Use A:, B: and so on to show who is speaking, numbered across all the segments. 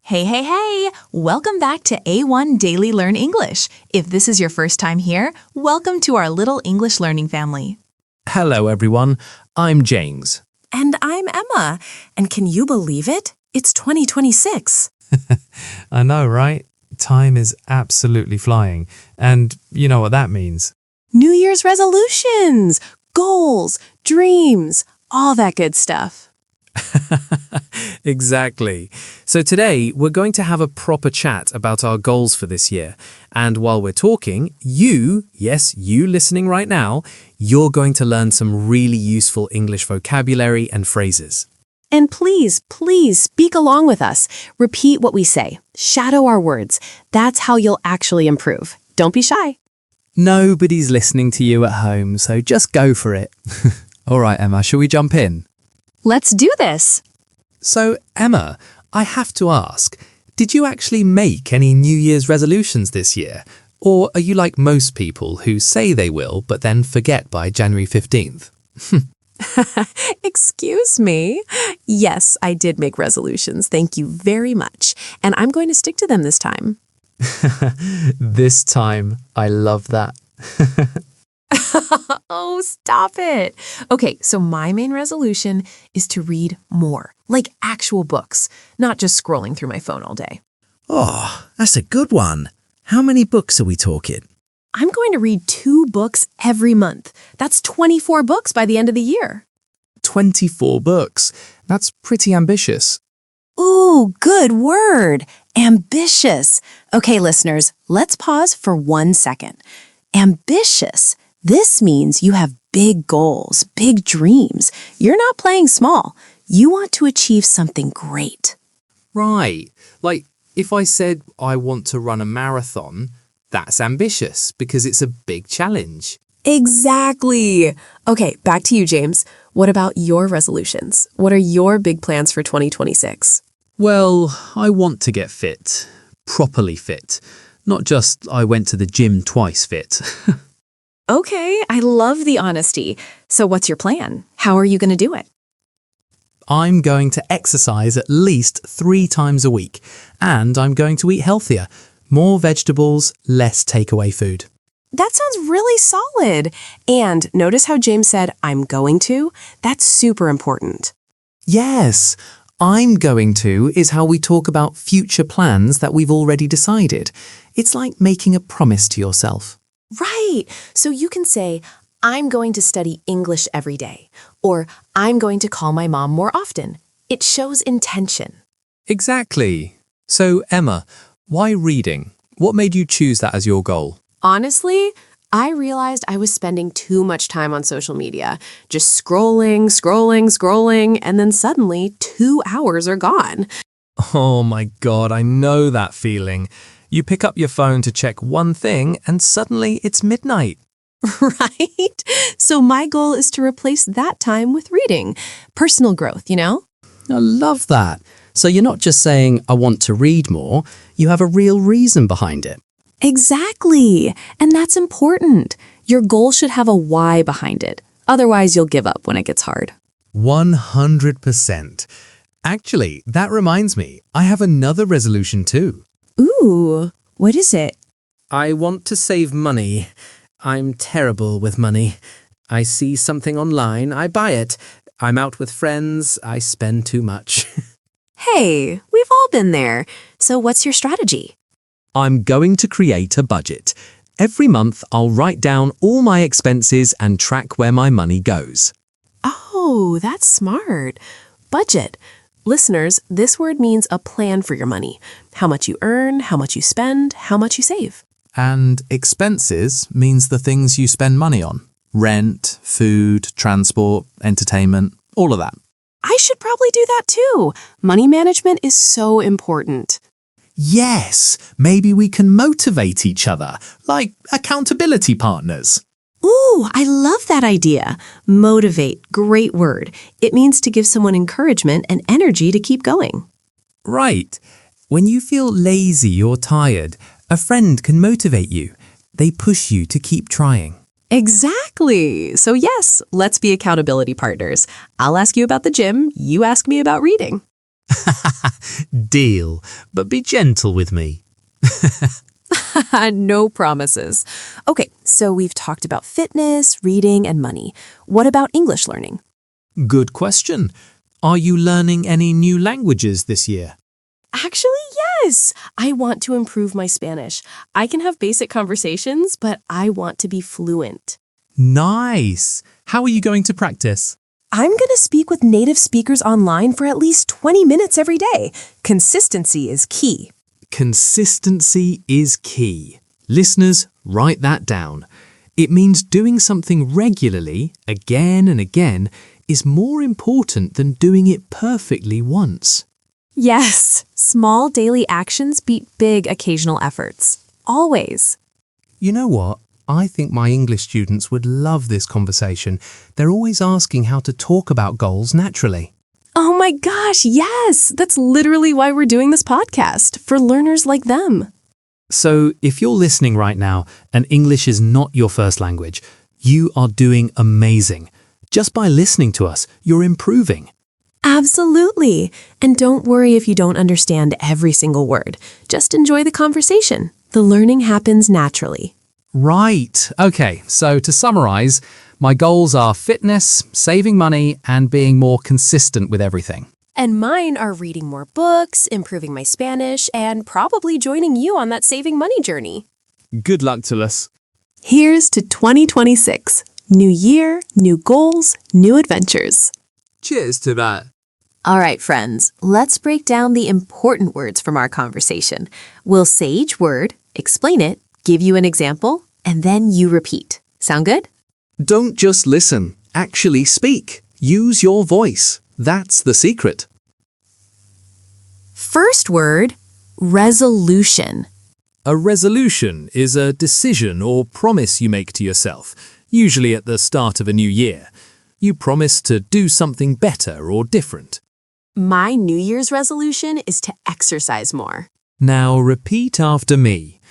A: Hey, hey, hey! Welcome back to A1 Daily Learn English. If this is your first time here, welcome to our little English learning family.
B: Hello, everyone. I'm James.
C: And I'm Emma. And can you believe it? It's 2026.
B: I know, right? Time is absolutely flying. And you know what that means.
C: New Year's resolutions, goals, dreams, all that good stuff.
B: Exactly. So today, we're going to have a proper chat about our goals for this year. And while we're talking, you listening right now, you're going to learn some really useful English vocabulary and phrases.
C: And please speak along with us. Repeat what we say. Shadow our words. That's how you'll actually improve. Don't be shy.
B: Nobody's listening to you at home, so just go for it. All right, Emma, shall we jump in?
C: Let's do this.
B: So, Emma, I have to ask, did you actually make any New Year's resolutions this year? Or are you like most people who say they will, but then forget by January 15th?
C: Excuse me. Yes, I did make resolutions. Thank you very much. And I'm going to stick to them this time.
B: This time, I love that.
C: Oh, stop it. Okay, so my main resolution is to read more, like actual books, not just scrolling through my phone all day.
D: Oh, that's a good one. How many books are we talking?
C: I'm going to read 2 books every month. That's 24 books by the end of the year.
B: 24 books. That's pretty ambitious.
C: Ooh, good word. Ambitious. Okay, listeners, let's pause for 1 second. Ambitious. This means you have big goals, big dreams. You're not playing small. You want to achieve something great.
B: Right. Like, if I said I want to run a marathon, that's ambitious because it's a big challenge.
C: Exactly. Okay, back to you, James. What about your resolutions? What are your big plans for 2026?
B: Well, I want to get fit. Properly fit. Not just I went to the gym twice fit.
C: Okay, I love the honesty. So what's your plan? How are you going to do it?
B: I'm going to exercise at least 3 times a week. And I'm going to eat healthier. More vegetables, less takeaway food.
C: That sounds really solid. And notice how James said, I'm going to? That's super important.
B: Yes, I'm going to is how we talk about future plans that we've already decided. It's like making a promise to yourself.
C: Right. So you can say, I'm going to study English every day, or I'm going to call my mom more often. It shows intention.
B: Exactly. So, Emma, why reading? What made you choose that as your goal?
C: Honestly, I realized I was spending too much time on social media, just scrolling, and then suddenly 2 hours are gone.
B: Oh my God, I know that feeling. You pick up your phone to check one thing and suddenly it's midnight.
C: Right? So my goal is to replace that time with reading. Personal growth, you know?
D: I love that. So you're not just saying, I want to read more, you have a real reason behind it.
C: Exactly. And that's important. Your goal should have a why behind it. Otherwise, you'll give up when it gets hard.
B: 100%. Actually, that reminds me, I have another resolution too.
C: Ooh, what is it?
D: I want to save money. I'm terrible with money. I see something online, I buy it. I'm out with friends, I spend too much.
C: Hey, we've all been there. So what's your strategy?
B: I'm going to create a budget. Every month, I'll write down all my expenses and track where my money goes.
C: Oh, that's smart. Budget. Listeners, this word means a plan for your money. How much you earn, how much you spend, how much you save.
B: And expenses means the things you spend money on. Rent, food, transport, entertainment, all of that.
C: I should probably do that too. Money management is so important.
B: Yes, maybe we can motivate each other, like accountability partners.
C: Ooh, I love that idea. Motivate, great word. It means to give someone encouragement and energy to keep going.
B: Right. When you feel lazy or tired, a friend can motivate you. They push you to keep trying.
C: Exactly. So yes, let's be accountability partners. I'll ask you about the gym, you ask me about reading.
B: Deal, but be gentle with me.
C: No promises. Okay, so we've talked about fitness, reading, and money. What about English learning?
B: Good question. Are you learning any new languages this year?
E: Actually, yes. I want to improve my Spanish. I can have basic conversations, but I want to be fluent.
B: Nice. How are you going to practice?
C: I'm going to speak with native speakers online for at least 20 minutes every day. Consistency is key.
B: Consistency is key. Listeners, write that down. It means doing something regularly, again and again, is more important than doing it perfectly once.
A: Yes, small daily actions beat big occasional efforts. Always.
B: You know what? I think my English students would love this conversation. They're always asking how to talk about goals naturally.
E: Oh my gosh, yes! That's literally why we're doing this podcast, for learners like them.
B: So, if you're listening right now and English is not your first language, you are doing amazing. Just by listening to us, you're improving.
E: Absolutely. And don't worry if you don't understand every single word. Just enjoy the conversation. The learning happens naturally.
B: Right. Okay, so to summarize, my goals are fitness, saving money, and being more consistent with everything.
E: And mine are reading more books, improving my Spanish, and probably joining you on that saving money journey.
B: Good luck to us.
E: Here's to 2026. New year, new goals, new adventures.
B: Cheers to that.
C: All right, friends, let's break down the important words from our conversation. We'll say each word, explain it, give you an example, and then you repeat. Sound good?
B: Don't just listen. Actually speak. Use your voice. That's the secret.
C: First word, resolution.
B: A resolution is a decision or promise you make to yourself, usually at the start of a new year. You promise to do something better or different.
E: My New Year's resolution is to exercise more.
B: Now repeat after me.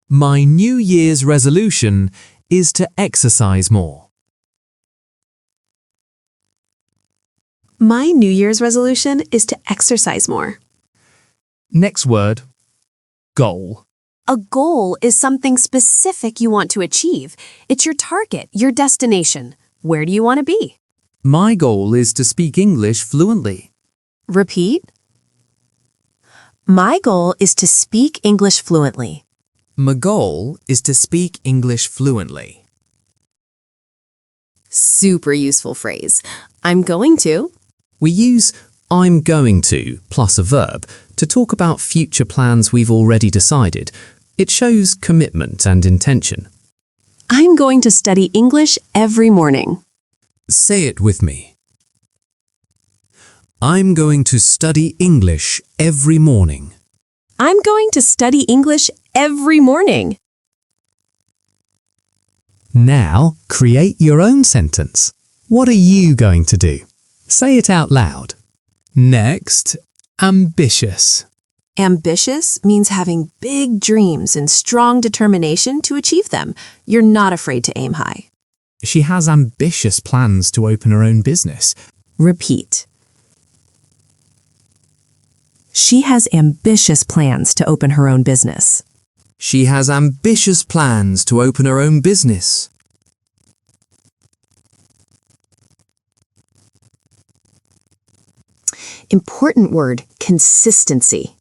B: My New Year's resolution is to exercise more.
E: My New Year's resolution is to exercise more.
B: Next word, goal.
C: A goal is something specific you want to achieve. It's your target, your destination. Where do you want to be?
B: My goal is to speak English fluently.
C: Repeat. My goal is to speak English fluently.
B: My goal is to speak English fluently.
C: Super useful phrase. I'm going to.
B: We use I'm going to plus a verb to talk about future plans we've already decided. It shows commitment and intention.
E: I'm going to study English every morning.
B: Say it with me. I'm going to study English every morning.
E: I'm going to study English every morning.
B: Now, create your own sentence. What are you going to do? Say it out loud. Next, ambitious.
C: Ambitious means having big dreams and strong determination to achieve them. You're not afraid to aim high.
B: She has ambitious plans to open her own business.
C: Repeat. She has ambitious plans to open her own business.
B: She has ambitious plans to open her own business.
C: Important word, consistency.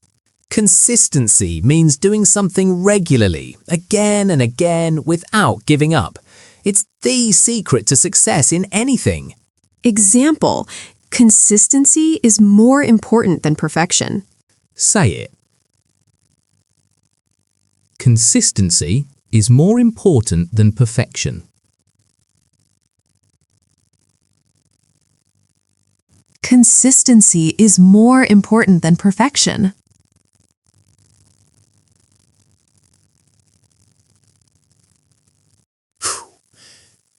B: Consistency means doing something regularly, again and again, without giving up. It's the secret to success in anything.
E: Example, consistency is more important than perfection.
B: Say it. Consistency is more important than perfection.
A: Consistency is more important than perfection.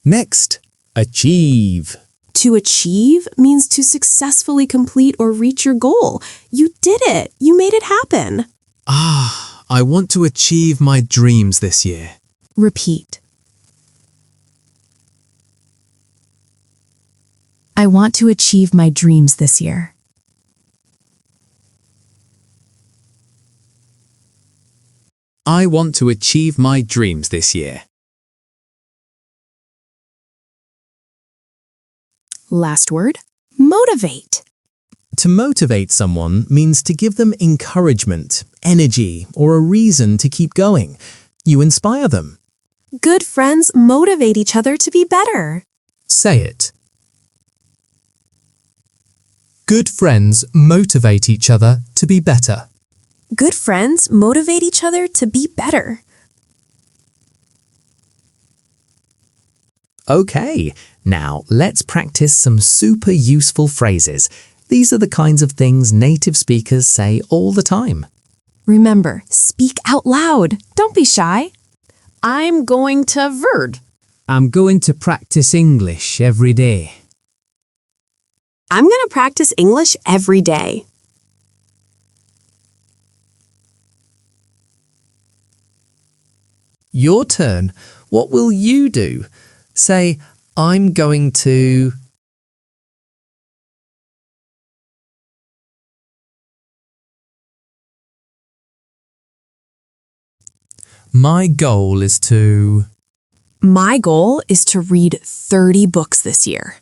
B: Next, achieve.
E: To achieve means to successfully complete or reach your goal. You did it. You made it happen.
B: I want to achieve my dreams this year.
E: Repeat.
C: I want to achieve my dreams this year.
B: I want to achieve my dreams this year.
C: Last word, motivate.
B: To motivate someone means to give them encouragement, energy, or a reason to keep going. You inspire them.
E: Good friends motivate each other to be better.
B: Say it. Good friends motivate each other to be better.
E: Good friends motivate each other to be better.
B: Okay, now let's practice some super useful phrases. These are the kinds of things native speakers say all the time.
E: Remember, speak out loud. Don't be shy. I'm going to verd.
B: I'm going to practice English every day.
E: I'm going to practice English every day.
B: Your turn. What will you do? Say, I'm going to... My goal is to...
E: My goal is to read 30 books this year.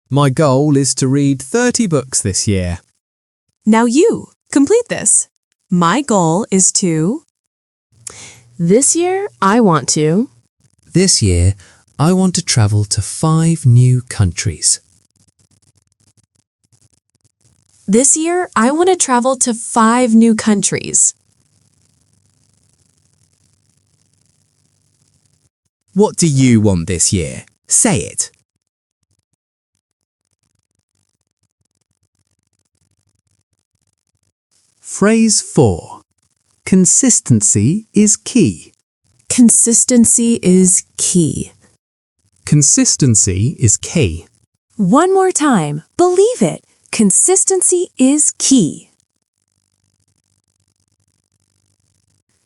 B: My goal is to read 30 books this year.
E: Now you, complete this. My goal is to... This year, I want to...
B: This year, I want to travel to 5 new countries.
E: This year, I want to travel to 5 new countries.
B: What do you want this year? Say it. Phrase 4. Consistency is key.
E: Consistency is key.
B: Consistency is key.
E: One more time. Believe it. Consistency is key.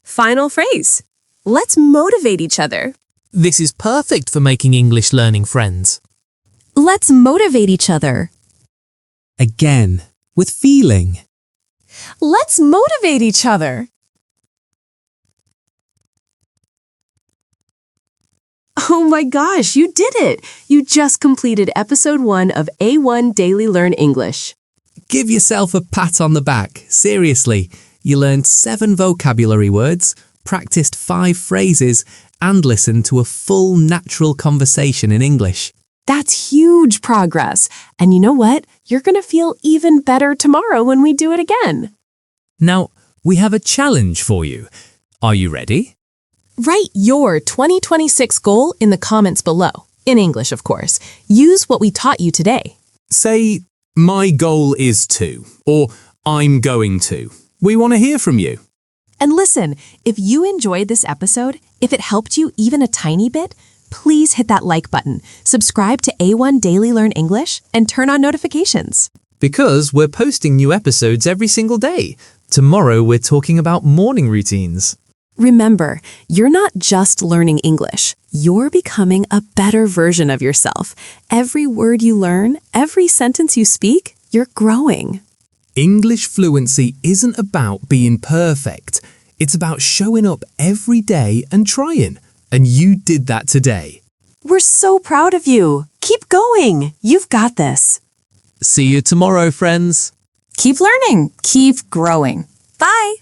E: Final phrase. Let's motivate each other.
B: This is perfect for making English learning friends.
E: Let's motivate each other.
B: Again, with feeling.
E: Let's motivate each other. Oh my gosh, you did it! You just completed episode 1 of A1 Daily Learn English.
B: Give yourself a pat on the back. Seriously, you learned 7 vocabulary words, practiced 5 phrases, and listened to a full natural conversation in English.
E: That's huge progress. And you know what? You're going to feel even better tomorrow when we do it again.
B: Now, we have a challenge for you. Are you ready?
E: Write your 2026 goal in the comments below. In English, of course. Use what we taught you today.
B: Say, my goal is to, or I'm going to. We want to hear from you.
E: And listen, if you enjoyed this episode, if it helped you even a tiny bit, please hit that like button, subscribe to A1 Daily Learn English, and turn on notifications.
B: Because we're posting new episodes every single day. Tomorrow we're talking about morning routines.
E: Remember, you're not just learning English. You're becoming a better version of yourself. Every word you learn, every sentence you speak, you're growing.
B: English fluency isn't about being perfect. It's about showing up every day and trying. And you did that today.
E: We're so proud of you. Keep going. You've got this.
B: See you tomorrow, friends.
C: Keep learning. Keep growing. Bye.